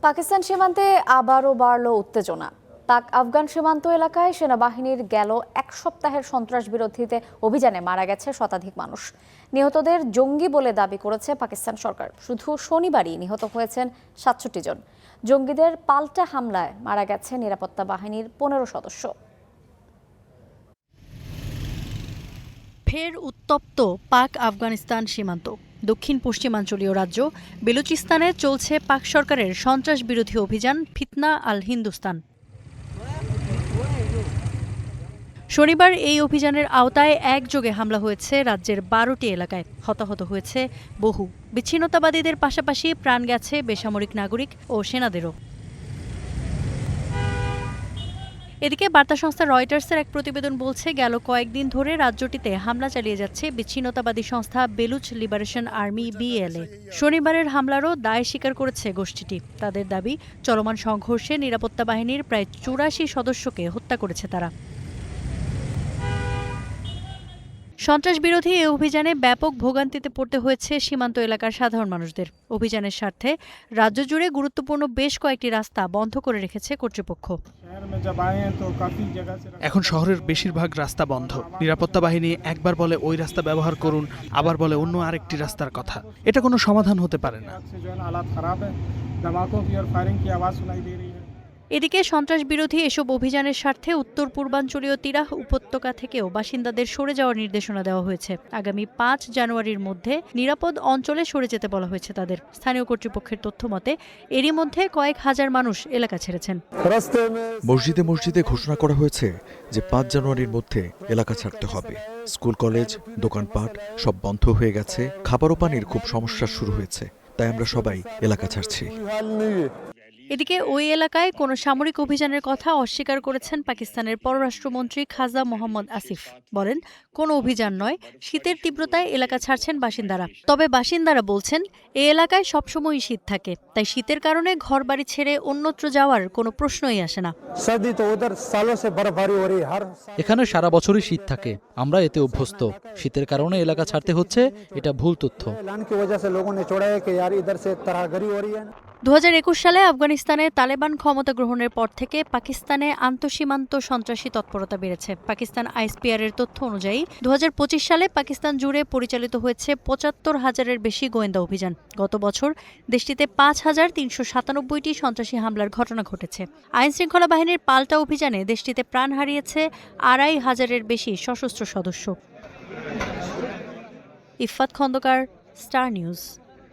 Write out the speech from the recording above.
পাকিস্তান সীমান্তে আবারও বাড়ল উত্তেজনা। পাক আফগান সীমান্ত এলাকায় সেনাবাহিনীর গেল এক সপ্তাহের সন্ত্রাস বিরোধীতে অভিযানে মারা গেছে শতাধিক মানুষ। নিহতদের জঙ্গি বলে দাবি করেছে পাকিস্তান সরকার। শুধু শনিবারই নিহত হয়েছেন ৬৭ জন। জঙ্গিদের পাল্টা হামলায় মারা গেছে নিরাপত্তা বাহিনীর ১৫ সদস্য। ফের উত্তপ্ত পাক আফগানিস্তান সীমান্ত। দক্ষিণ পশ্চিমাঞ্চলীয় রাজ্য বেলুচিস্তানে চলছে পাক সরকারের সন্ত্রাস বিরোধী অভিযান ফিতনা আল হিন্দুস্তান। শনিবার এই অভিযানের আওতায় একযোগে হামলা হয়েছে রাজ্যের ১২টি এলাকায়। হতাহত হয়েছে বহু। বিচ্ছিন্নতাবাদীদের পাশাপাশি প্রাণ গেছে বেসামরিক নাগরিক ও সেনাদেরও। এদিকে বার্তা সংস্থা রয়টার্সের এক প্রতিবেদন বলছে, গেল কয়েকদিন ধরে রাজ্যটিতে হামলা চালিয়ে যাচ্ছে বিচ্ছিন্নতাবাদী সংস্থা বেলুচ লিবারেশন আর্মি BLA। শনিবারের হামলারও দায় স্বীকার করেছে গোষ্ঠীটি। তাদের দাবি, চলমান সংঘর্ষে নিরাপত্তা বাহিনীর প্রায় ৮৪ সদস্যকে হত্যা করেছে তারা। সন্ত্রাস বিরোধী এই অভিযানে ব্যাপক ভোগান্তিতে পড়তে হয়েছে সীমান্ত এলাকার সাধারণ মানুষদের। অভিযানের স্বার্থে রাজ্য জুড়ে গুরুত্বপূর্ণ বেশ কয়েকটি রাস্তা বন্ধ করে রেখেছে কর্তৃপক্ষ। এখন শহরের বেশিরভাগ রাস্তা বন্ধ। নিরাপত্তা বাহিনী একবার বলে ওই রাস্তা ব্যবহার করুন, আবার বলে অন্য আরেকটি রাস্তার কথা। এটা কোনো সমাধান হতে পারে না। এদিকে সন্ত্রাস বিরোধী এসব অভিযানের স্বার্থে উত্তর পূর্বাঞ্চলীয় তিরাহ উপত্যকা থেকেও বাসিন্দাদের সরে যাওয়ার নির্দেশনা দেওয়া হয়েছে। আগামী ৫ জানুয়ারির মধ্যে নিরাপদ অঞ্চলে সরে যেতে বলা হয়েছে তাদের। স্থানীয় কর্তৃপক্ষের তথ্য মতে এরই মধ্যে কয়েক হাজার মানুষ এলাকা ছেড়েছেন। মসজিদে মসজিদে ঘোষণা করা হয়েছে যে ৫ জানুয়ারির মধ্যে এলাকা ছাড়তে হবে। স্কুল, কলেজ, দোকানপাট সব বন্ধ হয়ে গেছে। খাবার ও পানির খুব সমস্যা শুরু হয়েছে, তাই আমরা সবাই এলাকা ছাড়ছি। এদিকে ওই এলাকায় কোনো সামরিক অভিযানের কথা অস্বীকার করেছেন পাকিস্তানের পররাষ্ট্রমন্ত্রী খাজা মোহাম্মদ আসিফ। বলেন, কোনো অভিযান নয়, শীতের তীব্রতায় এলাকা ছাড়ছেন বাসিন্দারা। তবে বাসিন্দারা বলছেন, এই এলাকায় সবসময়ই শীত থাকে, তাই শীতের কারণে ঘরবাড়ি ছেড়ে অন্যত্র যাওয়ার কোনো প্রশ্নই আসে না। এখানে সারা বছরই শীত থাকে, আমরা এতে অভ্যস্ত। শীতের কারণে এলাকা ছাড়তে হচ্ছে, এটা ভুল তথ্য। ২০২১ সালে আফগানিস্তানে তালেবান ক্ষমতা গ্রহণের পর থেকে পাকিস্তানে আন্তঃসীমান্ত সন্ত্রাসী তৎপরতা বেড়েছে। পাকিস্তান ISPR এর তথ্য অনুযায়ী ২০২৫ সালে পাকিস্তান জুড়ে পরিচালিত হয়েছে ৭৫,০০০-এর বেশি গোয়েন্দা অভিযান। গত বছর দেশটিতে ৫,৩৯৭টি সন্ত্রাসী হামলার ঘটনা ঘটেছে। আইনশৃঙ্খলা বাহিনীর পাল্টা অভিযানে দেশটিতে প্রাণ হারিয়েছে ২৫০০-এর বেশি সশস্ত্র সদস্য। Iffat Khondokar, star news.